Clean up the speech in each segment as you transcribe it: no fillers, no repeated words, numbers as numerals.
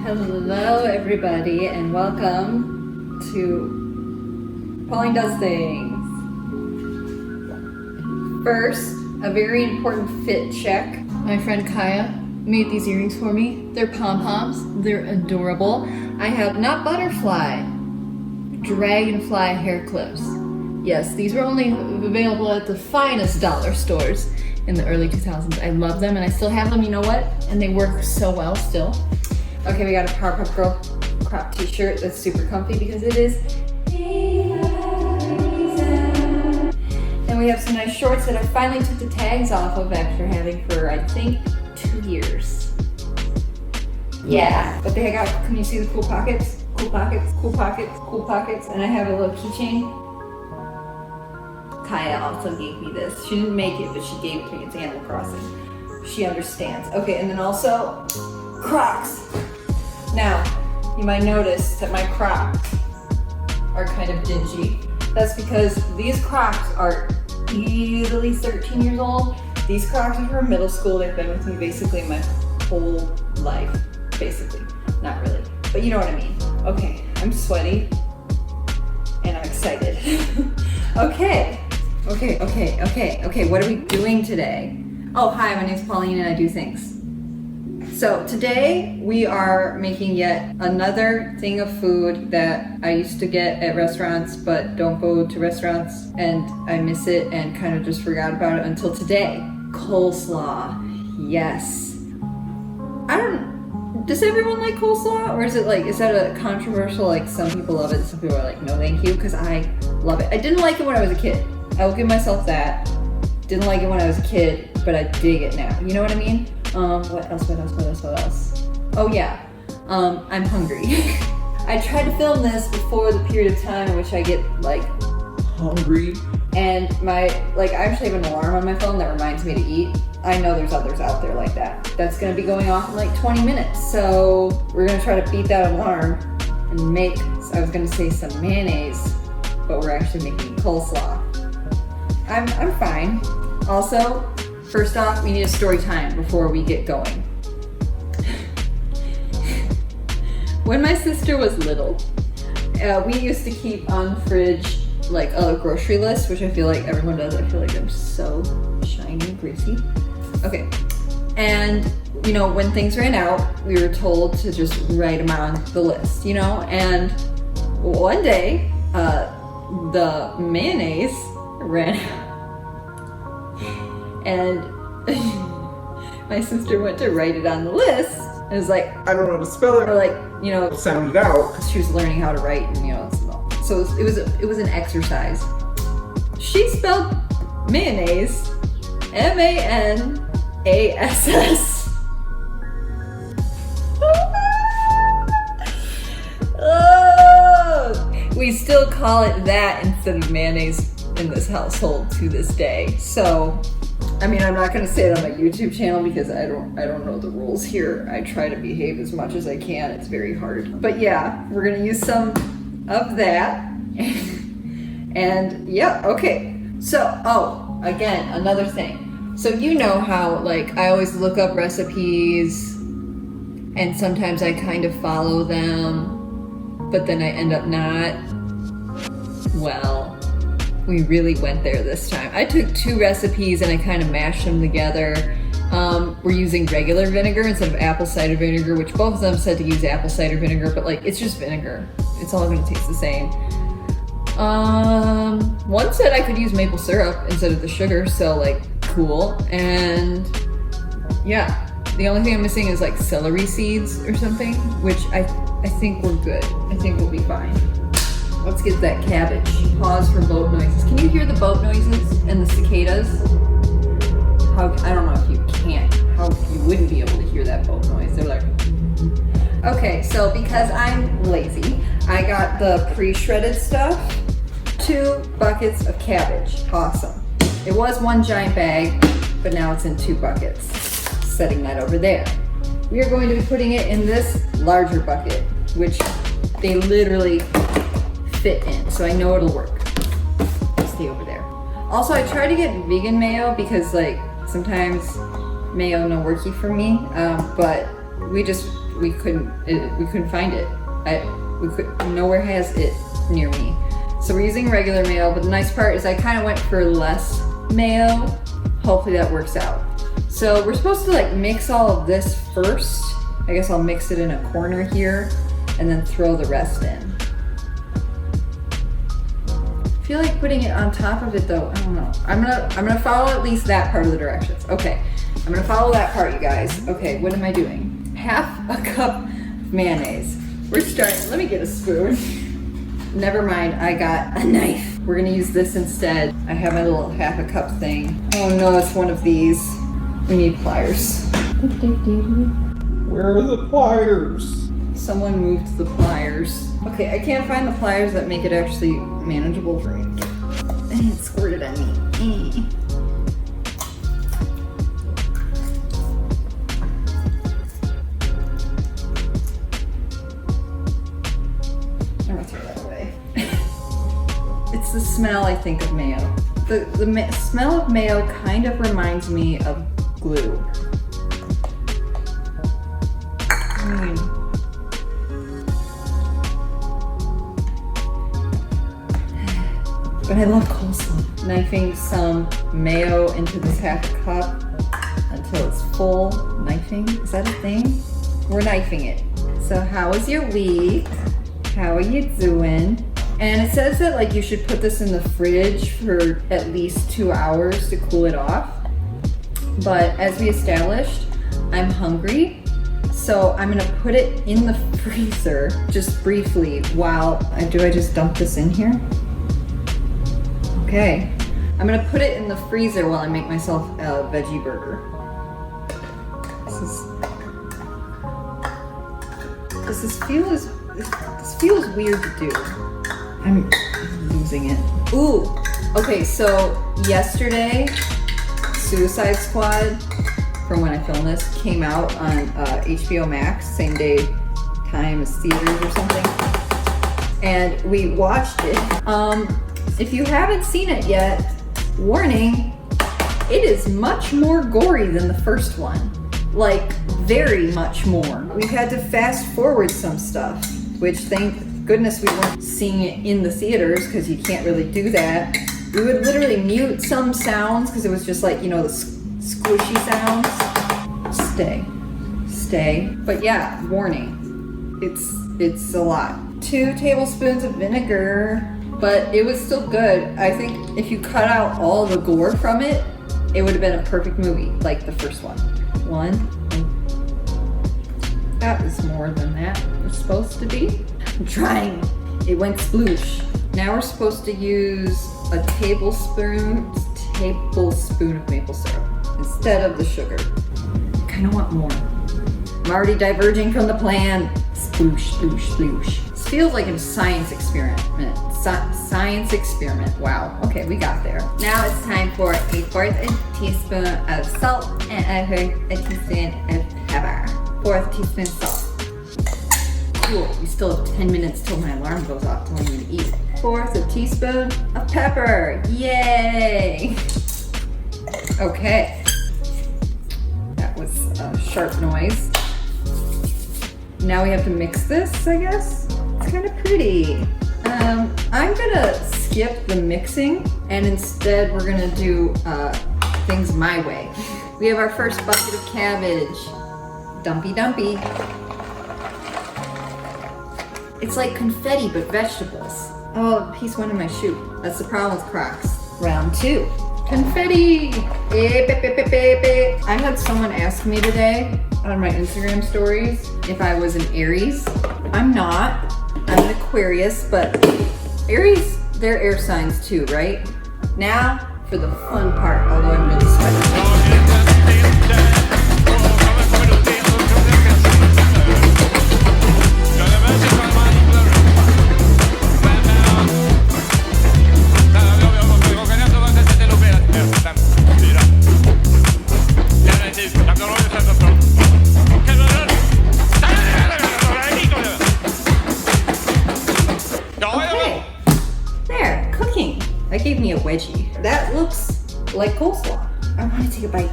Hello everybody and welcome to Pauline Does Things. First, a very important fit check. My friend Kaya made these earrings for me. They're pom-poms, they're adorable. I have not butterfly, dragonfly hair clips. Yes, these were only available at the finest dollar stores in the early 2000s. I love them and I still have them, you know what? And they work so well still. Okay, we got a Powerpuff Girl crop t-shirt that's super comfy because it is. And we have some nice shorts that I finally took the tags off of after having for, I think, 2 years. Yeah. But they got, can you see the cool pockets? Cool pockets, cool pockets, cool pockets. And I have a little keychain. Kaya also gave me this. She didn't make it, but she gave it to me. It's Animal Crossing. She understands. Okay, and then also Crocs. Now, you might notice that my Crocs are kind of dingy. That's because these Crocs are easily 13 years old. These Crocs are from middle school. They've been with me basically my whole life. Basically, not really, but you know what I mean. Okay, I'm sweaty and I'm excited. Okay, what are we doing today? Oh, hi, my name's Pauline and I do things. So today we are making yet another thing of food that I used to get at restaurants but don't go to restaurants and I miss it and kind of just forgot about it until today. Coleslaw. Yes. Does everyone like coleslaw? Or is it like, is that a controversial, like some people love it, some people are like, no thank you, because I love it. I didn't like it when I was a kid. I will give myself that. Didn't like it when I was a kid, but I dig it now. You know what I mean? What else? Oh yeah, I'm hungry. I tried to film this before the period of time in which I get like hungry. And I actually have an alarm on my phone that reminds me to eat. I know there's others out there like that. That's gonna be going off in like 20 minutes. So we're gonna try to beat that alarm and make, I was gonna say some mayonnaise, but we're actually making coleslaw. I'm fine. Also, first off, we need a story time before we get going. When my sister was little, we used to keep on the fridge like a grocery list, which I feel like everyone does. I feel like I'm so shiny and greasy. Okay, and you know, when things ran out, we were told to just write them on the list, you know, and one day, the mayonnaise ran out. And my sister went to write it on the list. And it was like, I don't know how to spell it. Or like, you know, sound it out. Because she was learning how to write, and you know, so it was an exercise. She spelled mayonnaise, M-A-N-A-S-S. Oh, we still call it that instead of mayonnaise in this household to this day. So, I mean, I'm not gonna say it on my YouTube channel because I don't know the rules here. I try to behave as much as I can. It's very hard. But yeah, we're gonna use some of that. And yeah, okay. So, oh, again, another thing. So you know how like I always look up recipes and sometimes I kind of follow them, but then I end up not. Well, we really went there this time. I took 2 recipes and I kind of mashed them together. We're using regular vinegar instead of apple cider vinegar, which both of them said to use apple cider vinegar, but like it's just vinegar. It's all gonna taste the same. One said I could use maple syrup instead of the sugar, so like cool. And yeah, the only thing I'm missing is like celery seeds or something, which I think we're good. I think we'll be fine. Let's get that cabbage. Pause for boat noises. Can you hear the boat noises and the cicadas? I don't know if you can't. How you wouldn't be able to hear that boat noise. They're like. Okay, so because I'm lazy, I got the pre-shredded stuff. 2 buckets of cabbage. Awesome. It was 1 giant bag, but now it's in 2 buckets. Setting that over there. We are going to be putting it in this larger bucket, which they literally fit in, so I know it'll work. Stay over there. Also, I try to get vegan mayo because like sometimes mayo no worky for me, but we just we couldn't find it. Nowhere has it near me. So we're using regular mayo, but the nice part is I kind of went for less mayo. Hopefully that works out. So we're supposed to like mix all of this first. I guess I'll mix it in a corner here and then throw the rest in. I feel like putting it on top of it though, I don't know. I'm gonna follow at least that part of the directions. Okay, I'm gonna follow that part, you guys. Okay, what am I doing? Half a cup of mayonnaise. We're starting, let me get a spoon. Never mind, I got a knife. We're gonna use this instead. I have my little half a cup thing. Oh no, it's one of these. We need pliers. Where are the pliers? Someone moved the pliers. Okay, I can't find the pliers that make it actually manageable for me. And it squirted on me. I'm gonna throw that away. It's the smell, I think, of mayo. The smell of mayo kind of reminds me of glue. But I love coleslaw. Knifing some mayo into this half a cup until it's full. Knifing, is that a thing? We're knifing it. So how was your week? How are you doing? And it says that like you should put this in the fridge for at least 2 hours to cool it off. But as we established, I'm hungry. So I'm gonna put it in the freezer just briefly while I just dump this in here? Okay, I'm gonna put it in the freezer while I make myself a veggie burger. This feels weird to do. I'm losing it. Ooh, okay, so yesterday, Suicide Squad, from when I filmed this, came out on HBO Max, same day, time as theaters or something. And we watched it. If you haven't seen it yet, warning, it is much more gory than the first one. Like, very much more. We've had to fast forward some stuff, which thank goodness we weren't seeing it in the theaters because you can't really do that. We would literally mute some sounds because it was just like, you know, the squishy sounds. Stay. But yeah, warning, it's a lot. 2 tablespoons of vinegar. But it was still good. I think if you cut out all the gore from it, it would have been a perfect movie, like the first one. That was more than that was supposed to be. I'm trying. It went sploosh. Now we're supposed to use a tablespoon of maple syrup instead of the sugar. I kind of want more. I'm already diverging from the plan. Sploosh. This feels like a science experiment. Wow. Okay, we got there. Now it's time for 1/4 teaspoon of salt and 1/4 teaspoon of pepper. 1/4 teaspoon salt. Cool. We still have 10 minutes till my alarm goes off telling me to eat. 1/4 teaspoon of pepper. Yay! Okay. That was a sharp noise. Now we have to mix this, I guess. It's kind of pretty. I'm gonna skip the mixing and instead we're gonna do things my way. We have our first bucket of cabbage. Dumpy. It's like confetti but vegetables. Oh, a piece went in my shoe. That's the problem with Crocs. Round 2. Confetti! I had someone ask me today on my Instagram stories if I was an Aries. I'm not. I'm an Aquarius, but Aries, they're air signs too, right? Now for the fun part, although I'm really sweating. That gave me a wedgie. That looks like coleslaw. I want to take a bite.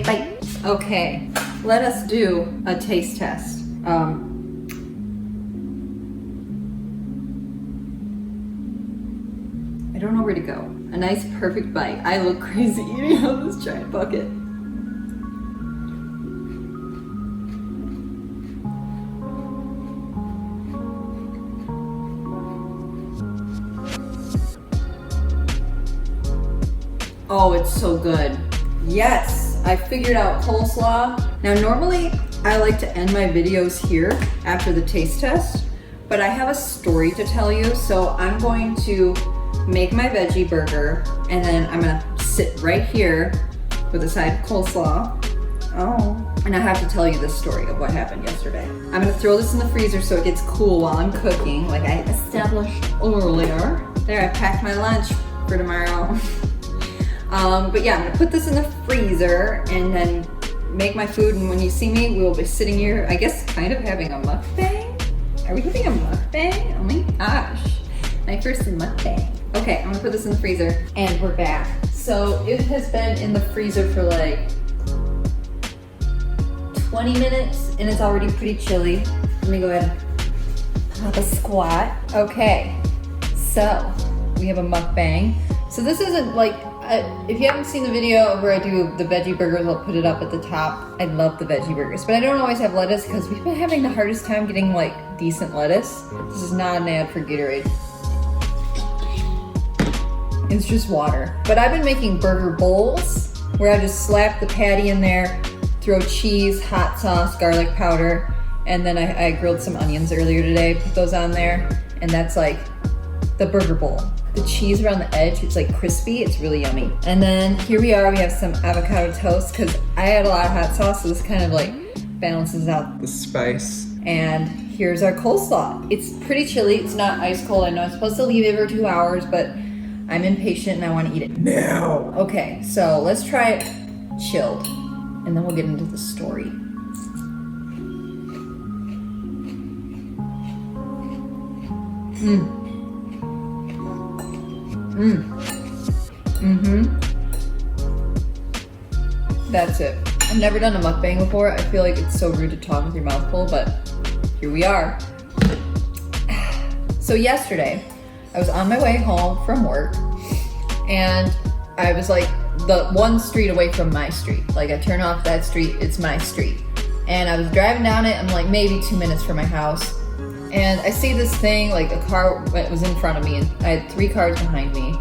Bite. Okay. let us do a taste test. I don't know where to go. A nice perfect bite. I look crazy eating out of this giant bucket. Oh, it's so good. Yes, I figured out coleslaw. Now normally I like to end my videos here after the taste test, but I have a story to tell you, so I'm going to make my veggie burger and then I'm gonna sit right here with a side of coleslaw. Oh, and I have to tell you the story of what happened yesterday. I'm gonna throw this in the freezer so it gets cool while I'm cooking, like I established earlier. There, I packed my lunch for tomorrow. But yeah, I'm gonna put this in the freezer and then make my food, and when you see me, we'll be sitting here, I guess, kind of having a mukbang? Are we having a mukbang? Oh my gosh, my first mukbang. Okay, I'm gonna put this in the freezer, and we're back. So it has been in the freezer for like 20 minutes, and it's already pretty chilly. Let me go ahead and have a squat. Okay, so we have a mukbang. So this isn't like, if you haven't seen the video where I do the veggie burgers, I'll put it up at the top. I love the veggie burgers, but I don't always have lettuce because we've been having the hardest time getting like decent lettuce. This is not an ad for Gatorade. It's just water. But I've been making burger bowls where I just slap the patty in there, throw cheese, hot sauce, garlic powder, and then I grilled some onions earlier today, put those on there, and that's like the burger bowl. The cheese around the edge, it's like crispy, it's really yummy. And then here we are, we have some avocado toast because I had a lot of hot sauce, so this kind of like balances out the spice. And here's our coleslaw. It's pretty chilly, it's not ice cold. I know I'm supposed to leave it for 2 hours, but I'm impatient and I want to eat it now. Okay, so let's try it chilled, and then we'll get into the story. That's it. I've never done a mukbang before. I feel like it's so rude to talk with your mouth full, but here we are. So yesterday, I was on my way home from work, and I was like the one street away from my street. Like I turn off that street, it's my street. And I was driving down it, I'm like maybe 2 minutes from my house. And I see this thing, like a car was in front of me, and I had 3 cars behind me.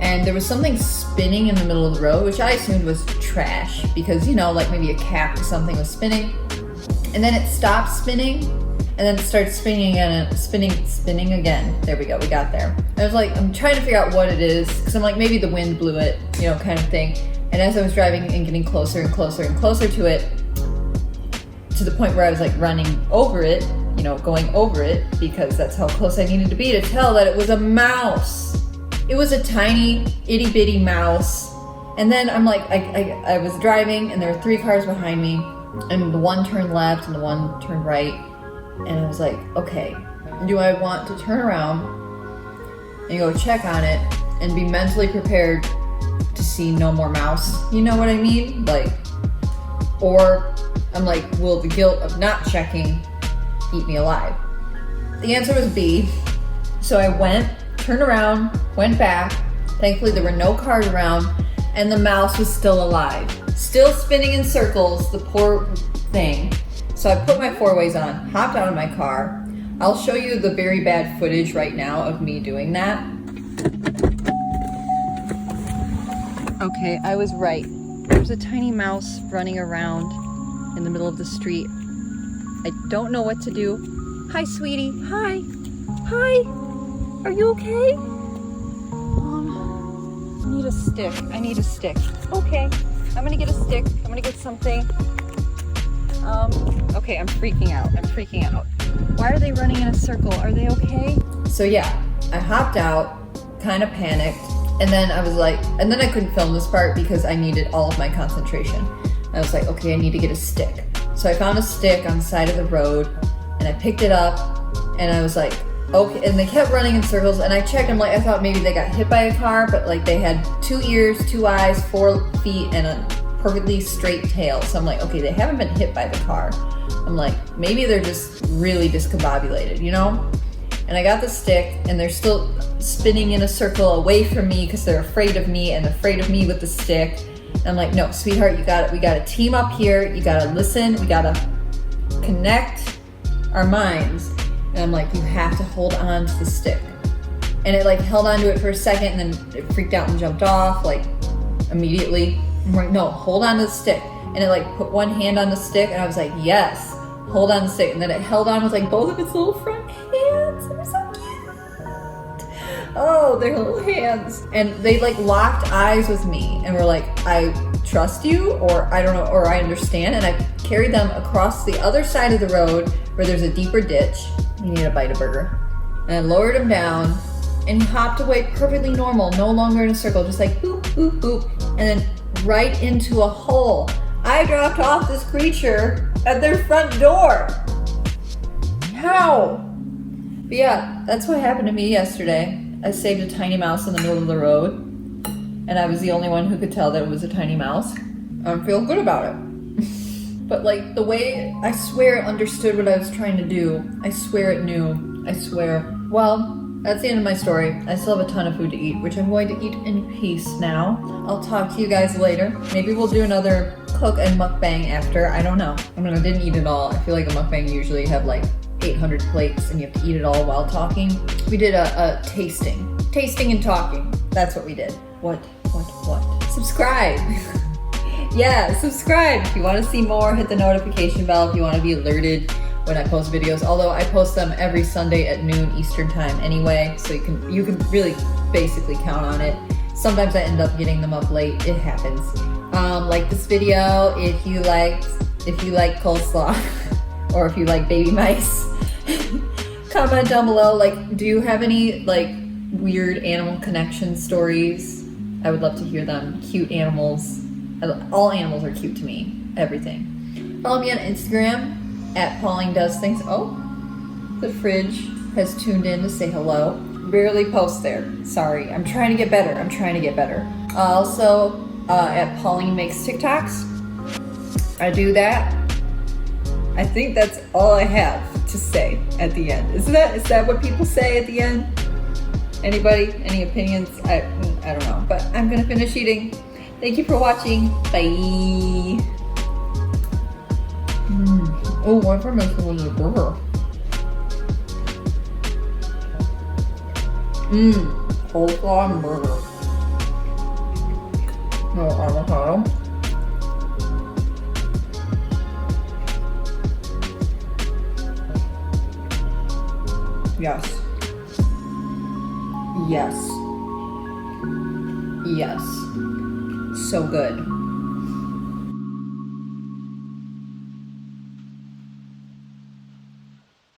And there was something spinning in the middle of the road, which I assumed was trash because, you know, like maybe a cap or something was spinning. And then it stopped spinning, and then it started spinning again, and spinning again. There we go, we got there. I was like, I'm trying to figure out what it is, because I'm like, maybe the wind blew it, you know, kind of thing. And as I was driving and getting closer and closer and closer to it, to the point where I was like running over it, you know, going over it, because that's how close I needed to be to tell that it was a mouse. It was a tiny, itty bitty mouse. And then I'm like, I was driving and there were 3 cars behind me, and the one turned left and the one turned right. And I was like, okay, do I want to turn around and go check on it and be mentally prepared to see no more mouse? You know what I mean? Like, or I'm like, will the guilt of not checking eat me alive? The answer was B. So I went, turned around, went back. Thankfully there were no cars around, and the mouse was still alive. Still spinning in circles, the poor thing. So I put my 4-ways on, hopped out of my car. I'll show you the very bad footage right now of me doing that. Okay, I was right. There's a tiny mouse running around in the middle of the street. I don't know what to do. Hi, sweetie. Hi. Hi. Are you okay? I need a stick. I need a stick. Okay. I'm gonna get a stick. I'm gonna get something. Okay, I'm freaking out. I'm freaking out. Why are they running in a circle? Are they okay? So yeah, I hopped out, kind of panicked, and then I was like, and then I couldn't film this part because I needed all of my concentration. I was like, okay, I need to get a stick. So I found a stick on the side of the road, and I picked it up, and I was like, okay, and they kept running in circles, and I checked, I'm like, I thought maybe they got hit by a car, but like they had 2 ears, 2 eyes, 4 feet, and a perfectly straight tail. So I'm like, okay, they haven't been hit by the car. I'm like, maybe they're just really discombobulated, you know? And I got the stick, and they're still spinning in a circle away from me because they're afraid of me and afraid of me with the stick. And I'm like, no, sweetheart, we gotta team up here. You gotta listen. We gotta connect our minds. And I'm like, you have to hold on to the stick. And it like held on to it for a second, and then it freaked out and jumped off like immediately. I'm like, no, hold on to the stick. And it like put one hand on the stick, and I was like, yes, hold on the stick. And then it held on with like both of its little front hands. They're so cute. Oh, their little hands. And they like locked eyes with me and were like, I trust you, or I don't know, or I understand. And I carried them across the other side of the road where there's a deeper ditch. You need a bite of burger. And I lowered him down, and he hopped away perfectly normal, no longer in a circle, just like boop, boop, boop. And then right into a hole. I dropped off this creature at their front door. How? But yeah, that's what happened to me yesterday. I saved a tiny mouse in the middle of the road, and I was the only one who could tell that it was a tiny mouse. I feel good about it. But like the way, I swear it understood what I was trying to do. I swear it knew. I swear. Well, that's the end of my story. I still have a ton of food to eat, which I'm going to eat in peace now. I'll talk to you guys later. Maybe we'll do another cook and mukbang after. I don't know. I mean, I didn't eat it all. I feel like a mukbang usually have like 800 plates and you have to eat it all while talking. We did a tasting. Tasting and talking. That's what we did. What? Subscribe. Yeah, subscribe. If you want to see more, hit the notification bell if you want to be alerted when I post videos. Although I post them every Sunday at noon Eastern time anyway, so you can really basically count on it. Sometimes I end up getting them up late. It happens. Like this video if you like coleslaw or if you like baby mice. Comment down below, like, do you have any like weird animal connection stories? I would love to hear them. Cute animals. All animals are cute to me. Everything. Follow me on Instagram at Pauline Does Things. Oh, the fridge has tuned in to say hello. Barely post there. Sorry. I'm trying to get better. Also, at Pauline Makes TikToks. I do that. I think that's all I have to say at the end. Is that what people say at the end? Anybody? Any opinions? I don't know. But I'm gonna finish eating. Thank you for watching. Bye. Oh, one for making was a burger. Coleslaw and burger. No avocado. Yes. Yes. Yes. So good.